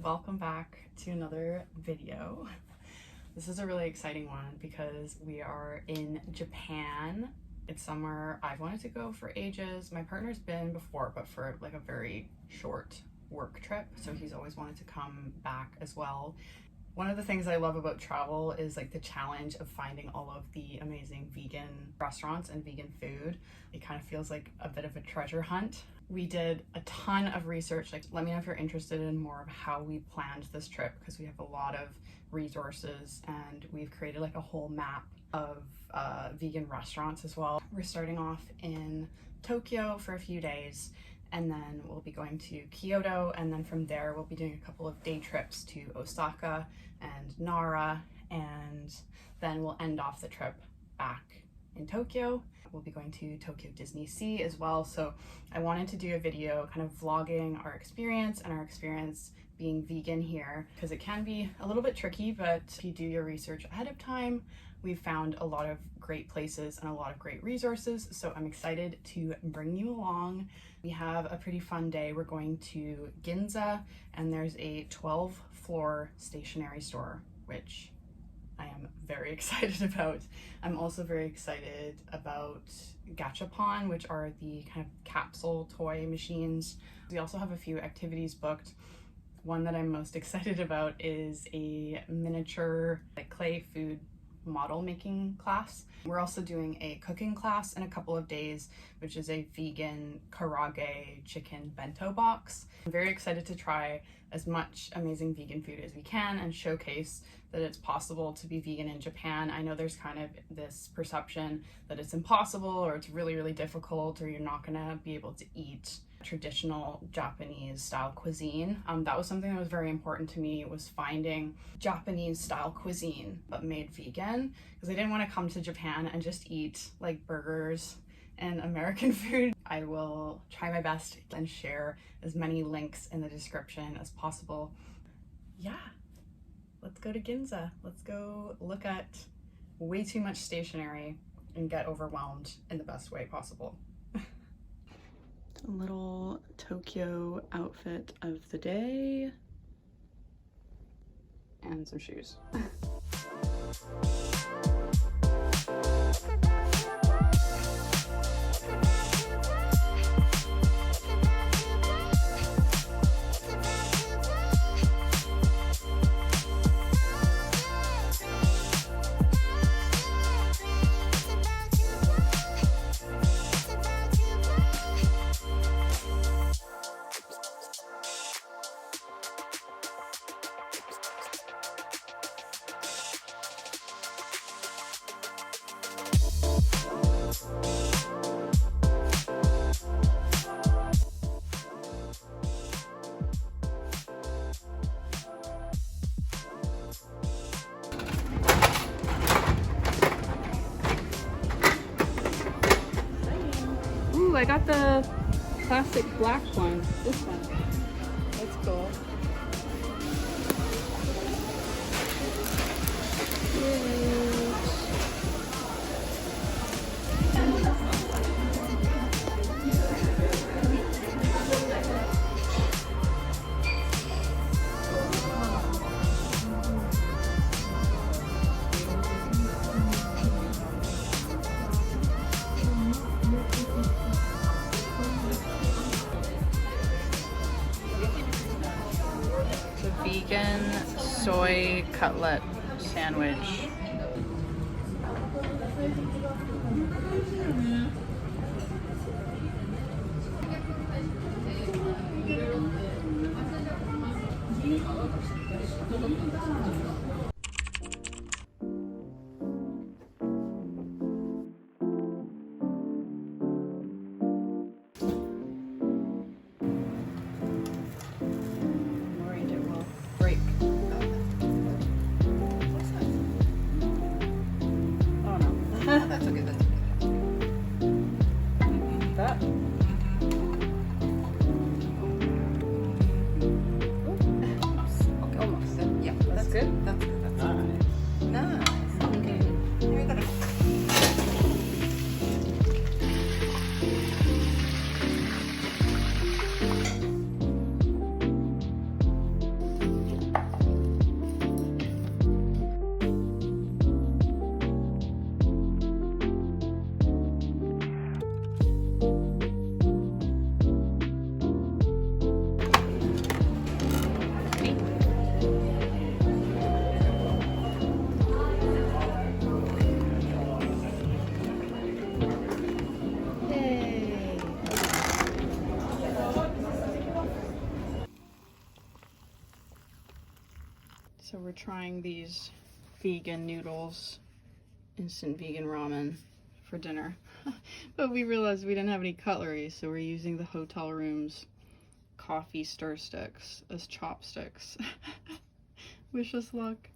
welcome back to another video. This is a really exciting one because we are in Japan. It's somewhere I've wanted to go for ages. My partner's been before, but for like a very short work trip, so he's always wanted to come back as well. One of the things I love about travel is like the challenge of finding all of the amazing vegan restaurants and vegan food. It kind of feels like a bit of a treasure hunt. We did a ton of research. Like, let me know if you're interested in more of how we planned this trip, because we have a lot of resources and we've created like a whole map of vegan restaurants as well. We're starting off in Tokyo for a few days, and then we'll be going to Kyoto, and then from there we'll be doing a couple of day trips to Osaka and Nara, and then we'll end off the trip back in Tokyo. We'll be going to Tokyo DisneySea as well. So I wanted to do a video kind of vlogging our experience and our experience being vegan here, because it can be a little bit tricky, but if you do your research ahead of time, we've found a lot of great places and a lot of great resources. So I'm excited to bring you along. We have a pretty fun day. We're going to Ginza, and there's a 12-floor stationery store, which I am very excited about. I'm also very excited about gachapon, which are the kind of capsule toy machines. We also have a few activities booked. One that I'm most excited about is a miniature like clay food model making class. We're also doing a cooking class in a couple of days, which is a vegan karaage chicken bento box. I'm very excited to try as much amazing vegan food as we can and showcase that it's possible to be vegan in Japan. I know there's kind of this perception that it's impossible, or it's really, really difficult, or you're not gonna be able to eat traditional Japanese style cuisine. That was something that was very important to me, was finding Japanese style cuisine but made vegan, because I didn't want to come to Japan and just eat like burgers and American food. I will try my best and share as many links in the description as possible. Yeah, let's go to Ginza. Let's go look at way too much stationery and get overwhelmed in the best way possible. A little Tokyo outfit of the day and some shoes. Ooh, I got the classic black one. This one. That's cool. Vegan soy cutlet sandwich. That's okay, that's okay. That. Okay, almost. Yeah, That's good? That's good. So we're trying these vegan noodles, instant vegan ramen for dinner. But we realized we didn't have any cutlery, so we're using the hotel room's coffee stir sticks as chopsticks. Wish us luck.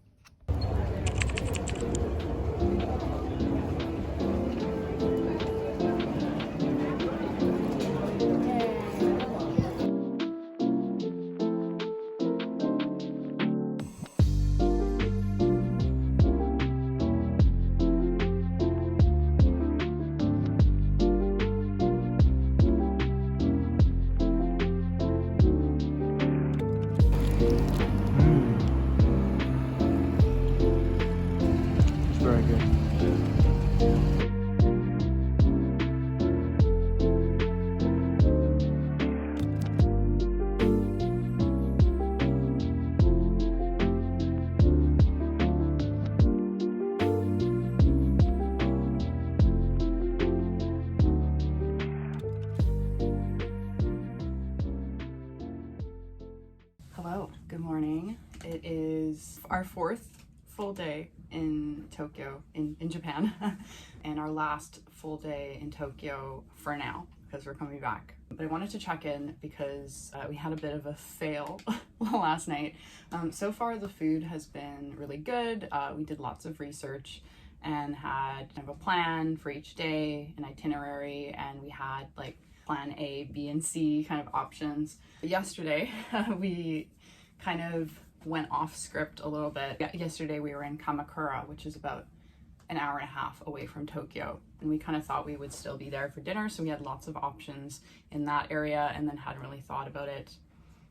Very good. Hello, good morning. It is our 4th full day in Tokyo, in Japan, and our last full day in Tokyo for now, because we're coming back. But I wanted to check in because we had a bit of a fail last night. So far the food has been really good. We did lots of research and had kind of a plan for each day, an itinerary, and we had like plan A, B, and C kind of options. Yesterday, we kind of went off script a little bit. Yesterday we were in Kamakura, which is about an hour and a half away from Tokyo, and we kind of thought we would still be there for dinner, so we had lots of options in that area and then hadn't really thought about it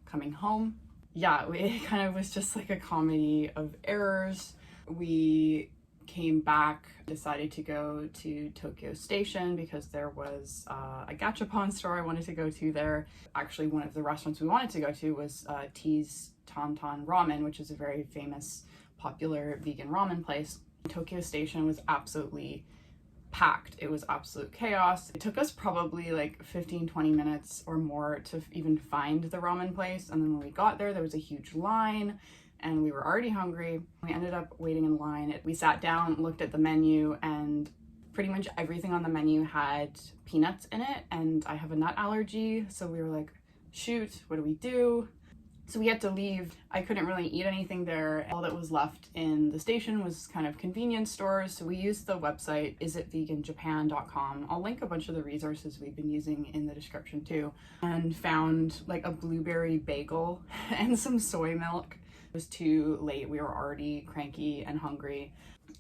coming home. Yeah, it kind of was just like a comedy of errors. We came back, decided to go to Tokyo Station because there was a gachapon store I wanted to go to there. Actually, one of the restaurants we wanted to go to was T's Tantan Ramen, which is a very famous, popular vegan ramen place. Tokyo Station was absolutely packed. It was absolute chaos. It took us probably like 15-20 minutes or more to even find the ramen place, and then when we got there was a huge line and we were already hungry. We ended up waiting in line. We sat down, looked at the menu, and pretty much everything on the menu had peanuts in it, and I have a nut allergy, so we were like, shoot, what do we do? So we had to leave. I couldn't really eat anything there. All that was left in the station was kind of convenience stores, so we used the website isitveganjapan.com. I'll link a bunch of the resources we've been using in the description too, and found like a blueberry bagel and some soy milk. It was too late. We were already cranky and hungry.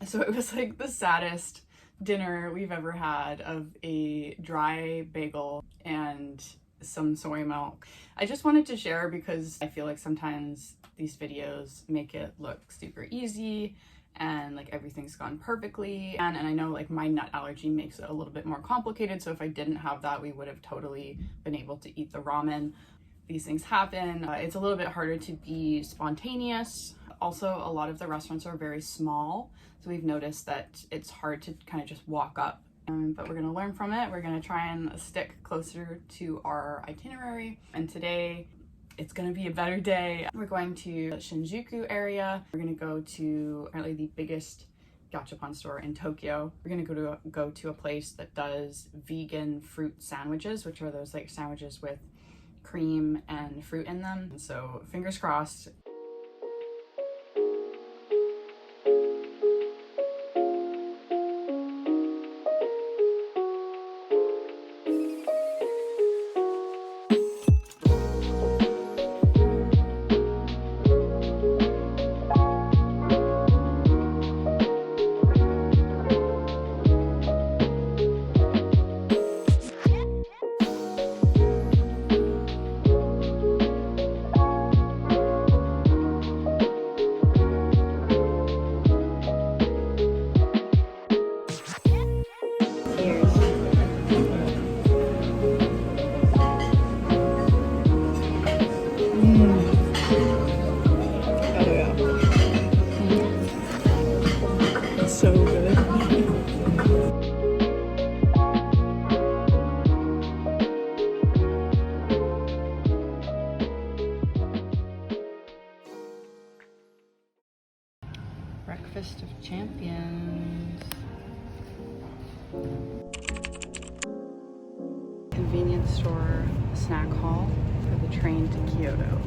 So it was like the saddest dinner we've ever had, of a dry bagel and some soy milk. I just wanted to share because I feel like sometimes these videos make it look super easy and like everything's gone perfectly. And I know like my nut allergy makes it a little bit more complicated. So if I didn't have that, we would have totally been able to eat the ramen. These things happen. It's a little bit harder to be spontaneous. Also, a lot of the restaurants are very small, so we've noticed that it's hard to kind of just walk up. But we're gonna learn from it. We're gonna try and stick closer to our itinerary. And today, it's gonna be a better day. We're going to the Shinjuku area. We're gonna go to apparently the biggest gachapon store in Tokyo. We're gonna go to a place that does vegan fruit sandwiches, which are those like sandwiches with cream and fruit in them. And so fingers crossed. Breakfast of champions. Convenience store snack haul for the train to Kyoto.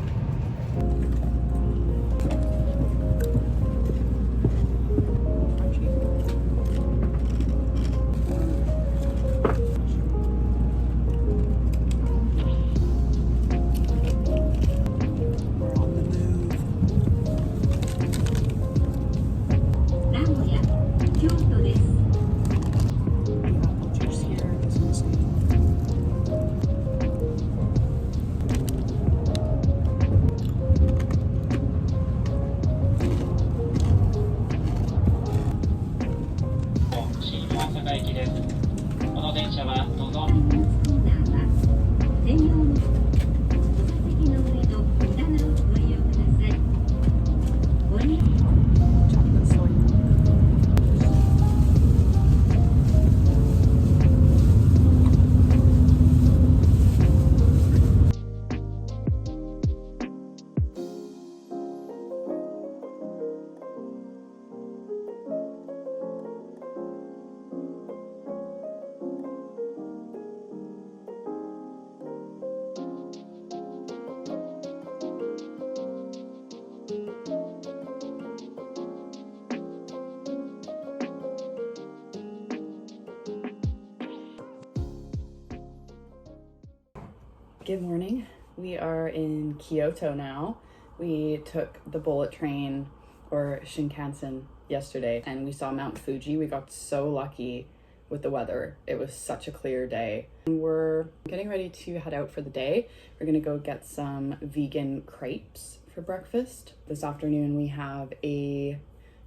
Good morning. We are in Kyoto now. We took the bullet train or Shinkansen yesterday and we saw Mount Fuji. We got so lucky with the weather. It was such a clear day. And we're getting ready to head out for the day. We're gonna go get some vegan crepes for breakfast. This afternoon we have a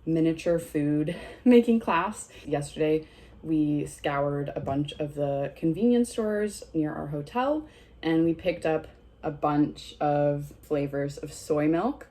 miniature food making class. Yesterday we scoured a bunch of the convenience stores near our hotel and we picked up a bunch of flavors of soy milk.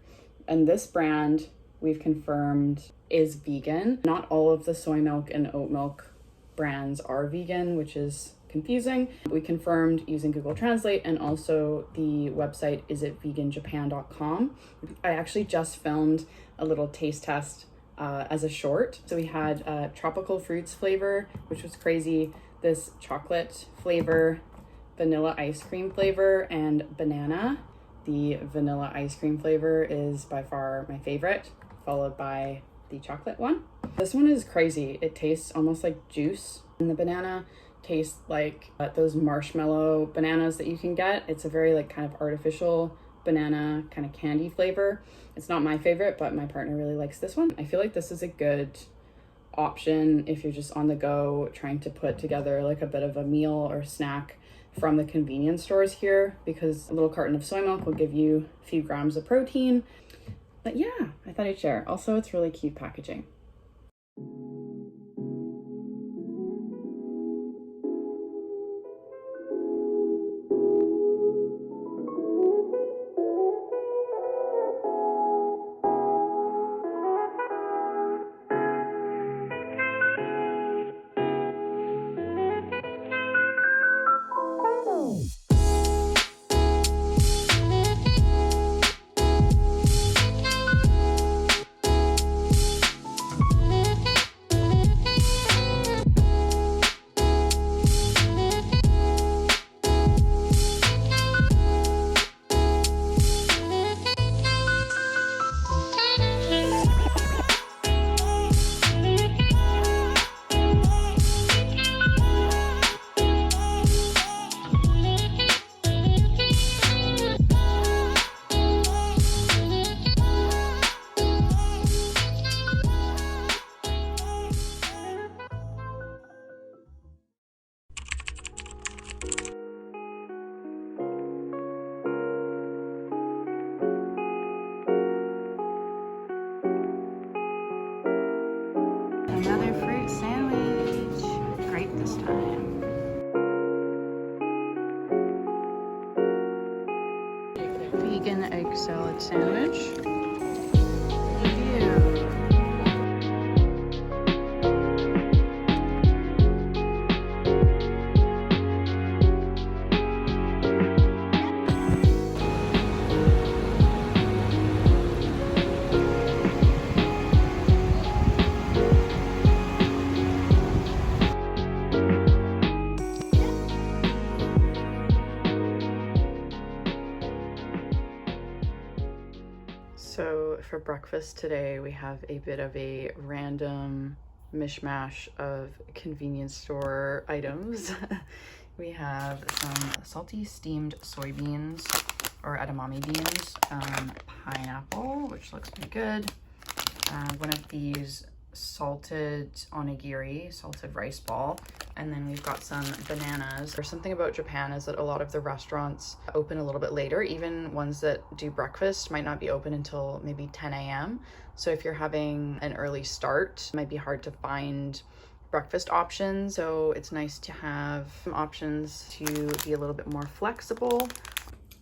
And this brand we've confirmed is vegan. Not all of the soy milk and oat milk brands are vegan, which is confusing. We confirmed using Google Translate, and also the website is at veganjapan.com. I actually just filmed a little taste test as a short. So we had tropical fruits flavor, which was crazy, this chocolate flavor, vanilla ice cream flavor, and banana. The vanilla ice cream flavor is by far my favorite, followed by the chocolate one. This one is crazy. It tastes almost like juice, and the banana tastes like those marshmallow bananas that you can get. It's a very like kind of artificial banana kind of candy flavor. It's not my favorite, but my partner really likes this one. I feel like this is a good option if you're just on the go trying to put together like a bit of a meal or snack from the convenience stores here, because a little carton of soy milk will give you a few grams of protein. But yeah, I thought I'd share. Also, it's really cute packaging. Another fruit sandwich. Grape this time. Vegan egg salad sandwich. Ew. So for breakfast today, we have a bit of a random mishmash of convenience store items. We have some salty steamed soybeans or edamame beans, pineapple, which looks pretty good, one of these salted onigiri, salted rice ball, and then we've got some bananas. There's something about Japan is that a lot of the restaurants open a little bit later. Even ones that do breakfast might not be open until maybe 10 a.m. So if you're having an early start, it might be hard to find breakfast options. So it's nice to have some options to be a little bit more flexible.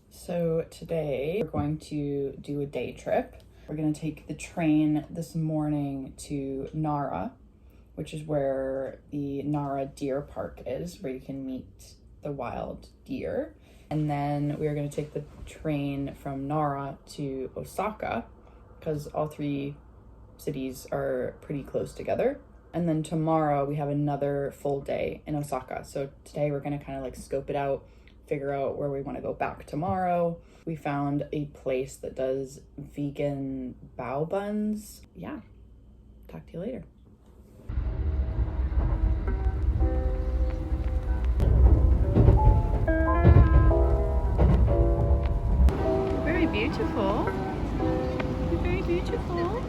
So today we're going to do a day trip. We're gonna take the train this morning to Nara, which is where the Nara Deer Park is, where you can meet the wild deer. And then we are gonna take the train from Nara to Osaka, because all three cities are pretty close together. And then tomorrow we have another full day in Osaka. So today we're gonna kind of like scope it out, figure out where we wanna go back tomorrow. We found a place that does vegan bao buns. Yeah, talk to you later. You're very beautiful. You're very beautiful.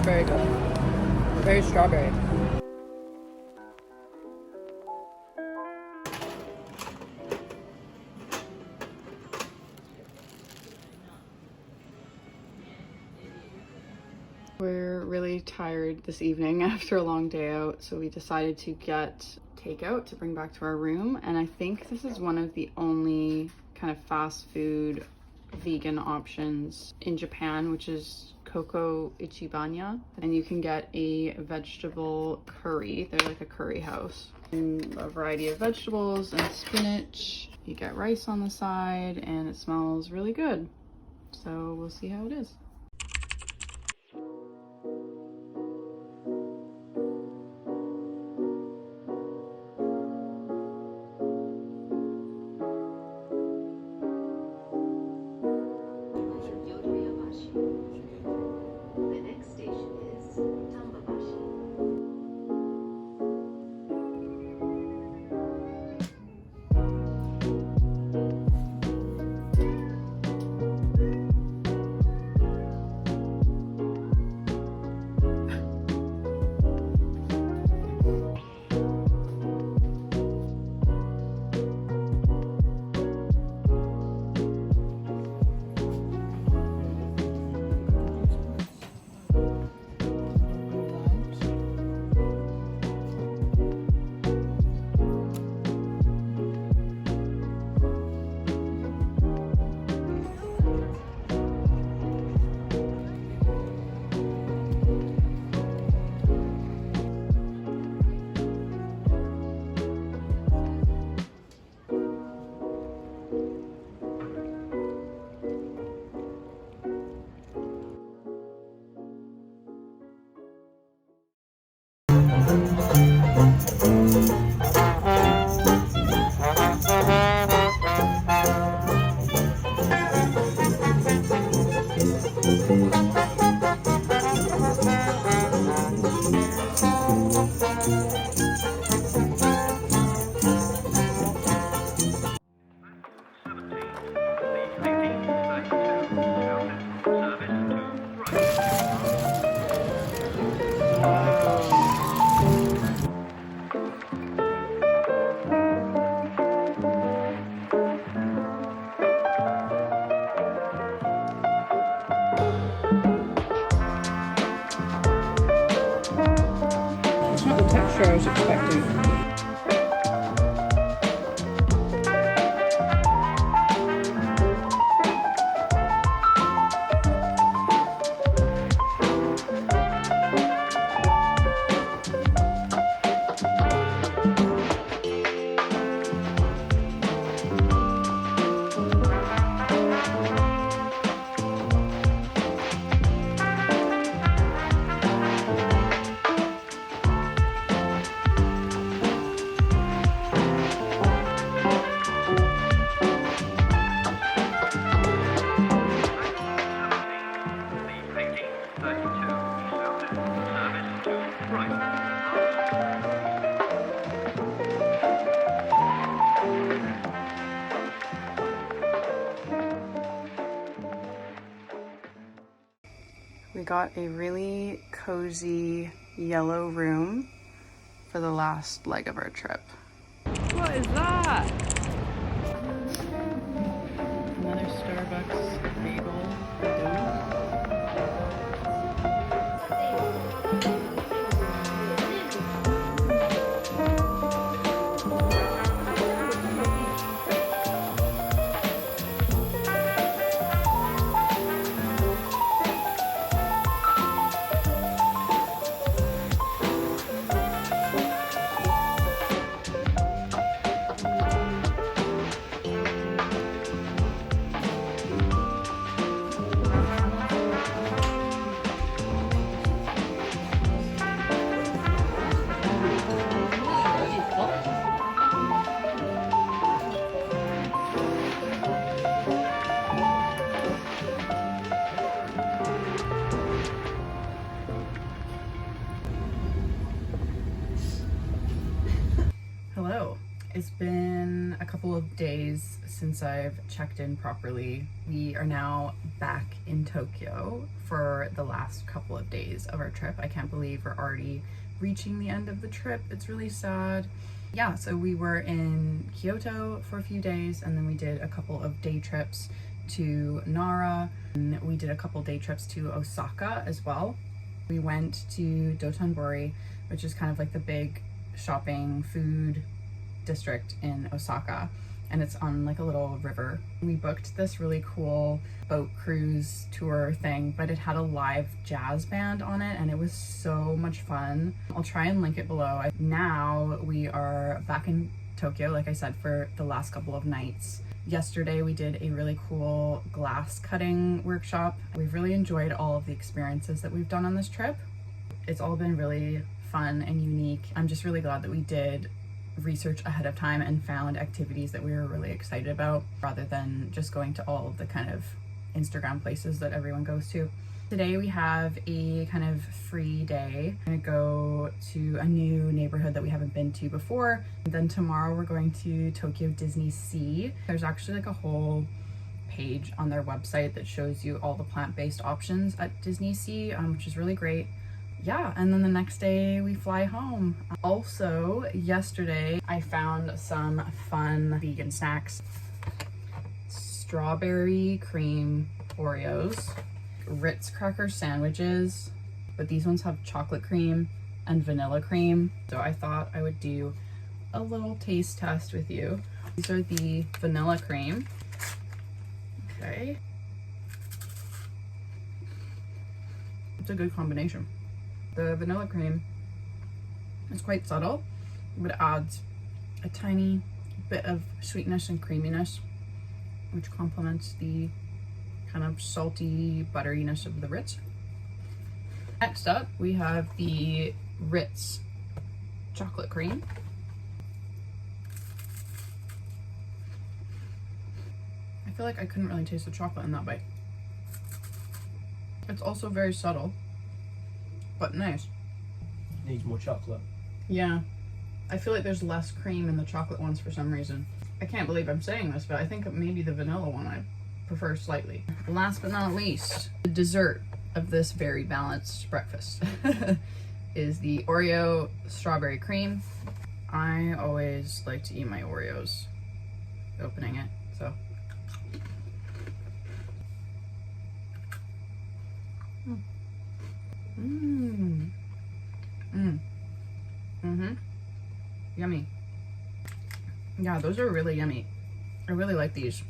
Very good. Very strawberry. We're really tired this evening after a long day out, so we decided to get takeout to bring back to our room. And I think this is one of the only kind of fast food vegan options in Japan, which is Koko Ichibanya, and you can get a vegetable curry. They're like a curry house, and a variety of vegetables and spinach. You get rice on the side, and it smells really good. So we'll see how it is. texture I was expecting. We got a really cozy yellow room for the last leg of our trip. What is that? Another Starbucks bagel. Hello. It's been a couple of days since I've checked in properly. We are now back in Tokyo for the last couple of days of our trip. I can't believe we're already reaching the end of the trip. It's really sad. Yeah, so we were in Kyoto for a few days, and then we did a couple of day trips to Nara, and we did a couple day trips to Osaka as well. We went to Dotonbori, which is kind of like the big shopping food district in Osaka, and it's on like a little river. We booked this really cool boat cruise tour thing, but it had a live jazz band on it and it was so much fun. I'll try and link it below. Now we are back in Tokyo, like I said, for the last couple of nights. Yesterday we did a really cool glass cutting workshop. We've really enjoyed all of the experiences that we've done on this trip. It's all been really fun and unique. I'm just really glad that we did research ahead of time and found activities that we were really excited about, rather than just going to all of the kind of Instagram places that everyone goes to. Today we have a kind of free day. I'm gonna go to a new neighborhood that we haven't been to before. And then tomorrow we're going to Tokyo DisneySea. There's actually like a whole page on their website that shows you all the plant-based options at DisneySea, which is really great. Yeah, and then the next day we fly home. Also, yesterday I found some fun vegan snacks. Strawberry cream Oreos, Ritz cracker sandwiches, but these ones have chocolate cream and vanilla cream. So I thought I would do a little taste test with you. These are the vanilla cream. Okay. It's a good combination. The vanilla cream is quite subtle, but it adds a tiny bit of sweetness and creaminess, which complements the kind of salty butteriness of the Ritz. Next up, we have the Ritz chocolate cream. I feel like I couldn't really taste the chocolate in that bite. It's also very subtle, but nice. Needs more chocolate. Yeah. I feel like there's less cream in the chocolate ones for some reason. I can't believe I'm saying this, but I think maybe the vanilla one I prefer slightly. Last but not least, the dessert of this very balanced breakfast is the Oreo strawberry cream. I always like to eat my Oreos opening it, so. Yummy. Yeah, those are really yummy. I really like these.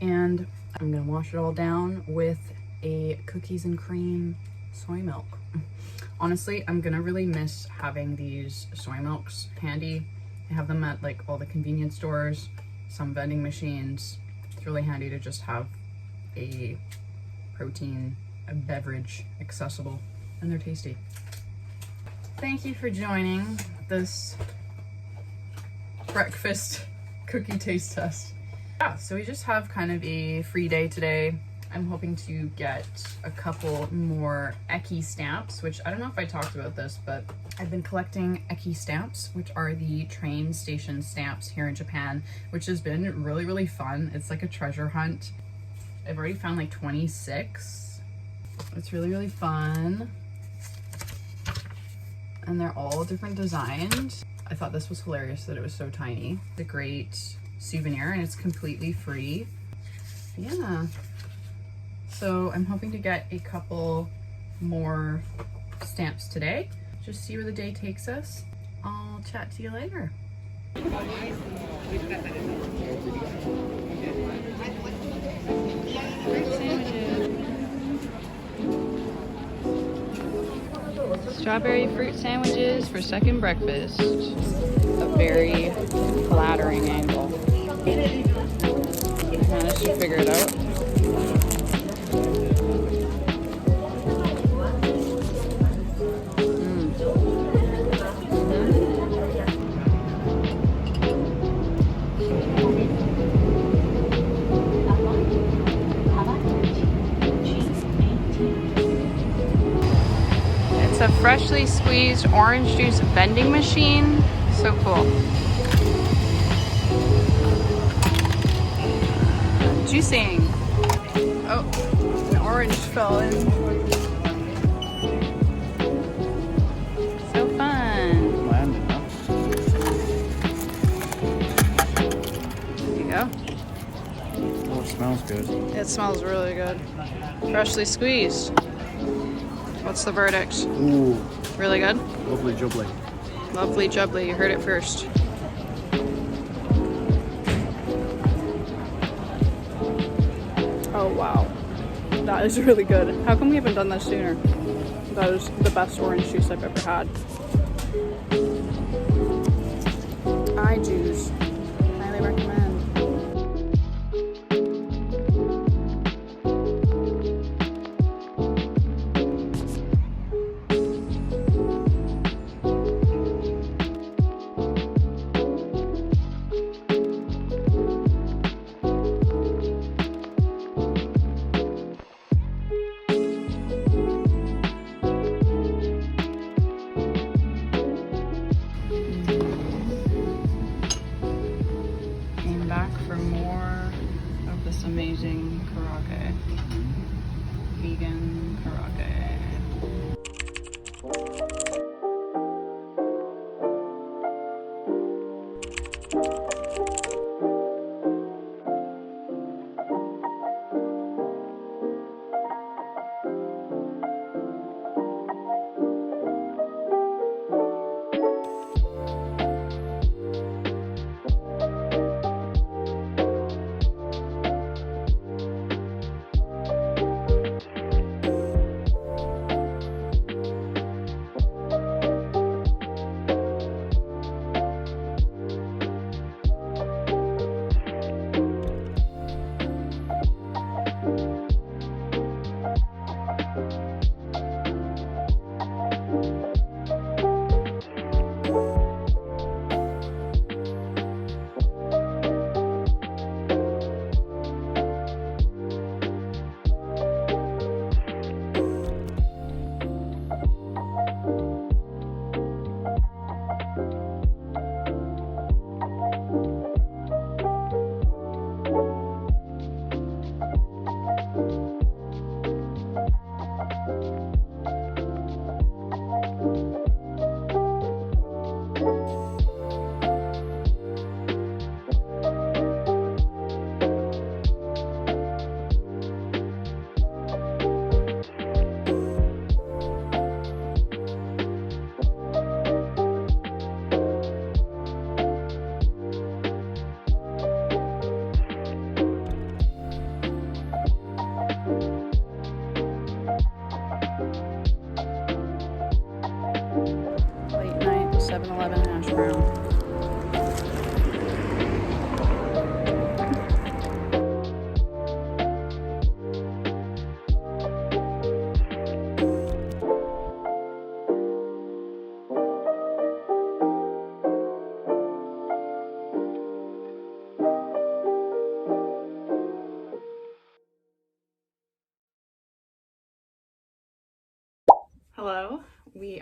And I'm gonna wash it all down with a cookies and cream soy milk. Honestly, I'm gonna really miss having these soy milks handy. I have them at like all the convenience stores, some vending machines. It's really handy to just have a protein, a beverage accessible, and they're tasty. Thank you for joining this breakfast cookie taste test. Yeah, so we just have kind of a free day today. I'm hoping to get a couple more Eki stamps, which I don't know if I talked about this, but I've been collecting Eki stamps, which are the train station stamps here in Japan, which has been really, really fun. It's like a treasure hunt. I've already found like 26. It's really, really fun. And they're all different designs. I thought this was hilarious that it was so tiny. It's a great souvenir and it's completely free. Yeah. So I'm hoping to get a couple more stamps today. Just see where the day takes us. I'll chat to you later. Strawberry fruit sandwiches for second breakfast. A very flattering angle. Managed to figure it out. A freshly squeezed orange juice vending machine. So cool. Juicing. Oh, an orange fell in. So fun. Landed, huh? There you go. Oh, it smells good. It smells really good. Freshly squeezed. What's the verdict? Ooh. Really good? Lovely jubbly. Lovely jubbly, you heard it first. Oh wow, that is really good. How come we haven't done that sooner? That is the best orange juice I've ever had. I juice. Highly recommend. Amazing karaage. Vegan karaage.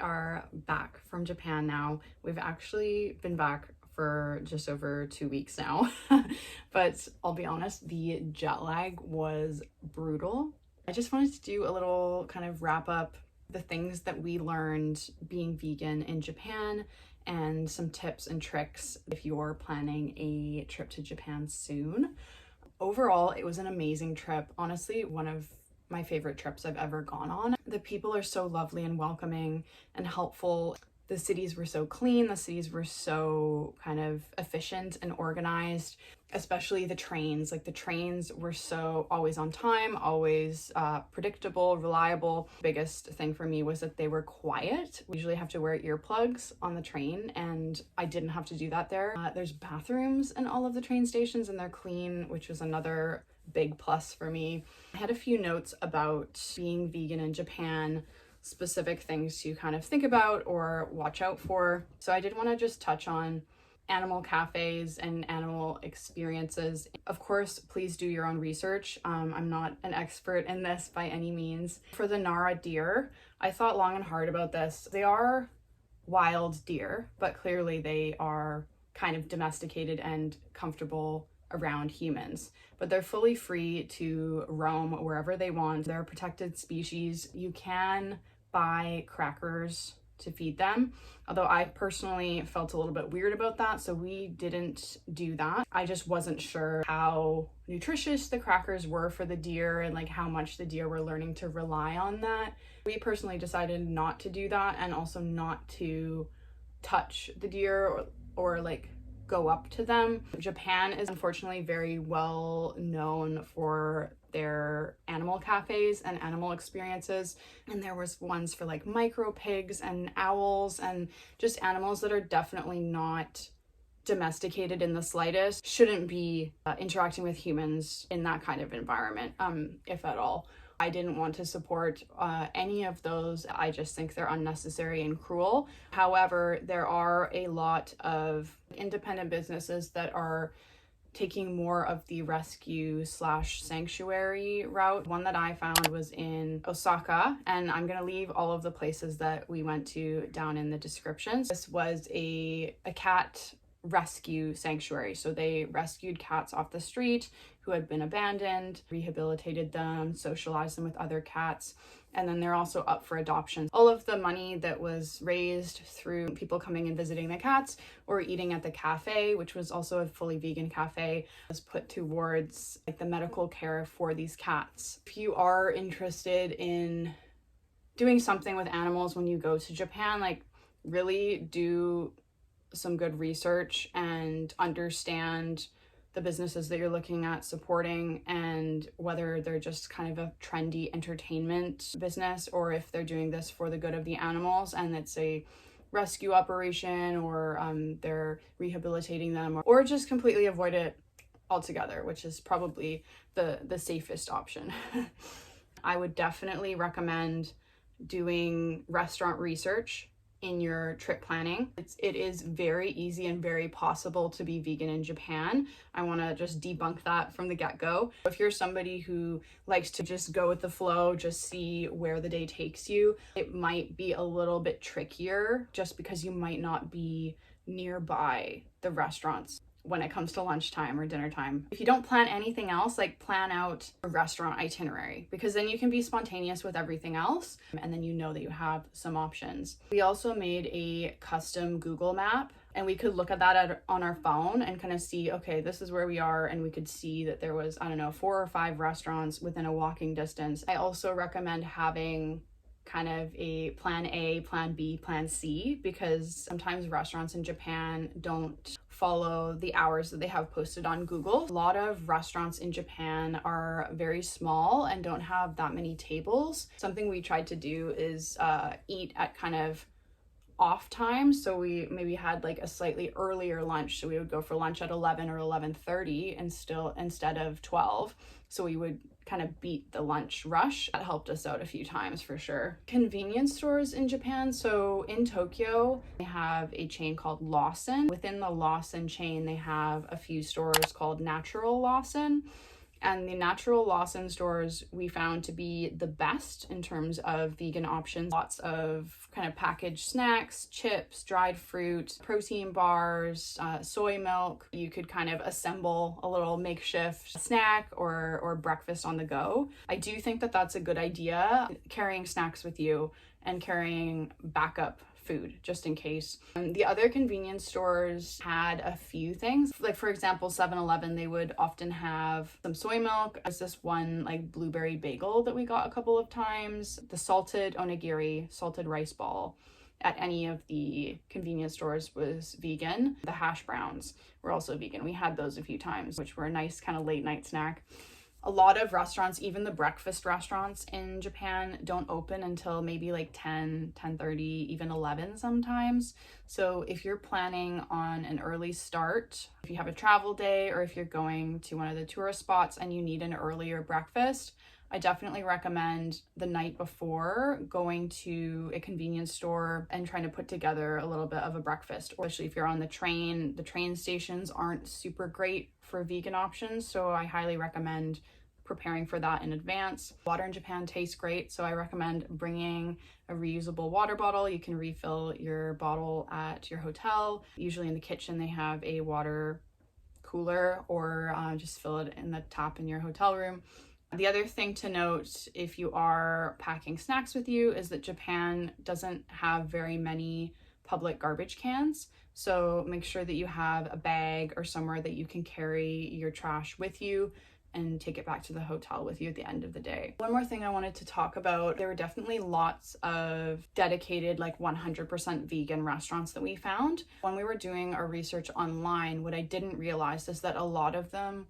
are back from Japan now. We've actually been back for just over 2 weeks now, but I'll be honest, the jet lag was brutal. I just wanted to do a little kind of wrap up the things that we learned being vegan in Japan and some tips and tricks if you're planning a trip to Japan soon. Overall, it was an amazing trip. Honestly, one of my favorite trips I've ever gone on. The people are so lovely and welcoming and helpful. The cities were so clean. The cities were so kind of efficient and organized, especially the trains. Like the trains were so always on time, always predictable, reliable. The biggest thing for me was that they were quiet. We usually have to wear earplugs on the train and I didn't have to do that there. There's bathrooms in all of the train stations and they're clean, which was another big plus for me. I had a few notes about being vegan in Japan, specific things to kind of think about or watch out for. So I did want to just touch on animal cafes and animal experiences. Of course, please do your own research. I'm not an expert in this by any means. For the Nara deer, I thought long and hard about this. They are wild deer, but clearly they are kind of domesticated and comfortable around humans, but they're fully free to roam wherever they want. They're a protected species. You can buy crackers to feed them, although I personally felt a little bit weird about that, so we didn't do that. I just wasn't sure how nutritious the crackers were for the deer and like how much the deer were learning to rely on that. We personally decided not to do that and also not to touch the deer or like go up to them. Japan is unfortunately very well known for their animal cafes and animal experiences, and there was ones for like micro pigs and owls and just animals that are definitely not domesticated in the slightest, shouldn't be interacting with humans in that kind of environment, if at all. I didn't want to support any of those. I just think they're unnecessary and cruel. However, there are a lot of independent businesses that are taking more of the rescue / sanctuary route. One that I found was in Osaka, and I'm gonna leave all of the places that we went to down in the descriptions. This was a cat rescue sanctuary. So they rescued cats off the street who had been abandoned, rehabilitated them, socialized them with other cats, and then they're also up for adoption. All of the money that was raised through people coming and visiting the cats or eating at the cafe, which was also a fully vegan cafe, was put towards like the medical care for these cats. If you are interested in doing something with animals when you go to Japan, like really do some good research and understand the businesses that you're looking at supporting and whether they're just kind of a trendy entertainment business or if they're doing this for the good of the animals and it's a rescue operation or they're rehabilitating them or just completely avoid it altogether, which is probably the safest option. I would definitely recommend doing restaurant research in your trip planning. It is very easy and very possible to be vegan in Japan. I want to just debunk that from the get-go. If you're somebody who likes to just go with the flow, just see where the day takes you, it might be a little bit trickier just because you might not be nearby the restaurants when it comes to lunchtime or dinner time. If you don't plan anything else, like plan out a restaurant itinerary, because then you can be spontaneous with everything else and then you know that you have some options. We also made a custom Google map and we could look at that on our phone and kind of see, okay, this is where we are, and we could see that there was, I don't know, 4 or 5 restaurants within a walking distance. I also recommend having kind of a plan A, plan B, plan C, because sometimes restaurants in Japan don't follow the hours that they have posted on Google. A lot of restaurants in Japan are very small and don't have that many tables. Something we tried to do is eat at kind of off time, so we maybe had like a slightly earlier lunch, so we would go for lunch at 11 or 11:30 and still instead of 12, so we would kind of beat the lunch rush. That helped us out a few times for sure. Convenience stores in Japan. So in Tokyo, they have a chain called Lawson. Within the Lawson chain, they have a few stores called Natural Lawson. And the natural Lawson stores we found to be the best in terms of vegan options. Lots of kind of packaged snacks, chips, dried fruit, protein bars, soy milk. You could kind of assemble a little makeshift snack or breakfast on the go. I do think that that's a good idea, carrying snacks with you and carrying backup food just in case. The other convenience stores had a few things, like for example 7-Eleven, they would often have some soy milk. There's this one like blueberry bagel that we got a couple of times. The salted onigiri, salted rice ball at any of the convenience stores was vegan. The hash browns were also vegan. We had those a few times, which were a nice kind of late night snack. A lot of restaurants, even the breakfast restaurants in Japan, don't open until maybe like 10, 10:30, even 11 sometimes. So if you're planning on an early start, if you have a travel day or if you're going to one of the tourist spots and you need an earlier breakfast, I definitely recommend the night before going to a convenience store and trying to put together a little bit of a breakfast. Or especially if you're on the train stations aren't super great for vegan options, so I highly recommend preparing for that in advance. Water in Japan tastes great, so I recommend bringing a reusable water bottle. You can refill your bottle at your hotel. Usually in the kitchen they have a water cooler, or just fill it in the tap in your hotel room. The other thing to note if you are packing snacks with you is that Japan doesn't have very many public garbage cans. So make sure that you have a bag or somewhere that you can carry your trash with you and take it back to the hotel with you at the end of the day. One more thing I wanted to talk about, there were definitely lots of dedicated like 100% vegan restaurants that we found. When we were doing our research online, what I didn't realize is that a lot of them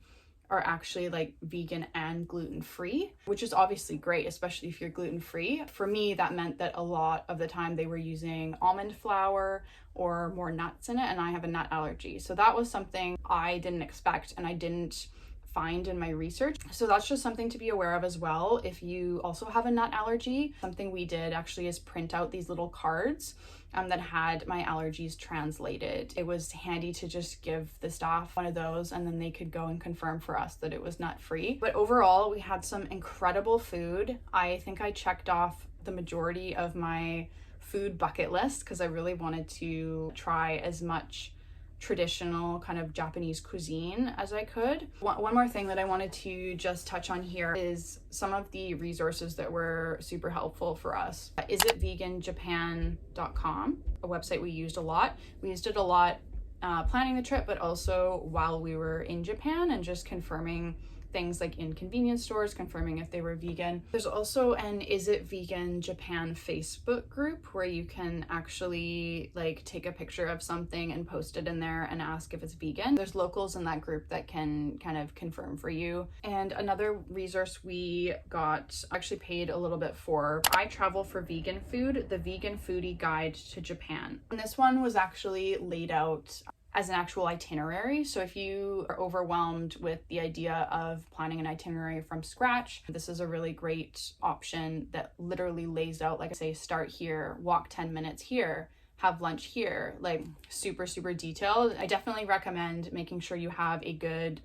are actually like vegan and gluten-free, which is obviously great, especially if you're gluten-free. For me, that meant that a lot of the time they were using almond flour or more nuts in it, and I have a nut allergy. So that was something I didn't expect and I didn't find in my research. So that's just something to be aware of as well. If you also have a nut allergy, something we did actually is print out these little cards that had my allergies translated. It was handy to just give the staff one of those and then they could go and confirm for us that it was nut free. But overall, we had some incredible food. I think I checked off the majority of my food bucket list because I really wanted to try as much traditional kind of Japanese cuisine as I could. One more thing that I wanted to just touch on here is some of the resources that were super helpful for us. isitveganjapan.com, a website we used a lot. We used it a lot planning the trip, but also while we were in Japan and just confirming things like in convenience stores, confirming if they were vegan. There's also an Is It Vegan Japan Facebook group where you can actually like take a picture of something and post it in there and ask if it's vegan. There's locals in that group that can kind of confirm for you. And another resource we got, actually paid a little bit for, I Travel for Vegan Food, the Vegan Foodie Guide to Japan. And this one was actually laid out as an actual itinerary. So if you are overwhelmed with the idea of planning an itinerary from scratch, this is a really great option that literally lays out, like I say, start here, walk 10 minutes here, have lunch here, like super, super detailed. I definitely recommend making sure you have a good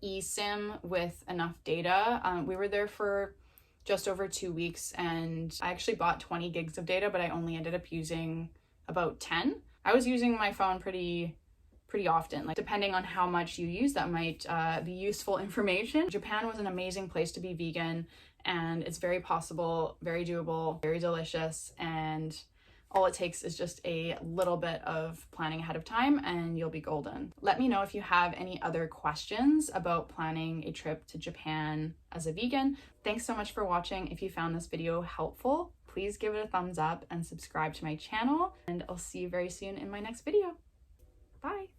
eSIM with enough data. We were there for just over 2 weeks and I actually bought 20 gigs of data, but I only ended up using about 10. I was using my phone pretty often, like depending on how much you use, that might be useful information. Japan was an amazing place to be vegan and it's very possible, very doable, very delicious, and all it takes is just a little bit of planning ahead of time and you'll be golden. Let me know if you have any other questions about planning a trip to Japan as a vegan. Thanks so much for watching. If you found this video helpful, please give it a thumbs up and subscribe to my channel, and I'll see you very soon in my next video. Bye.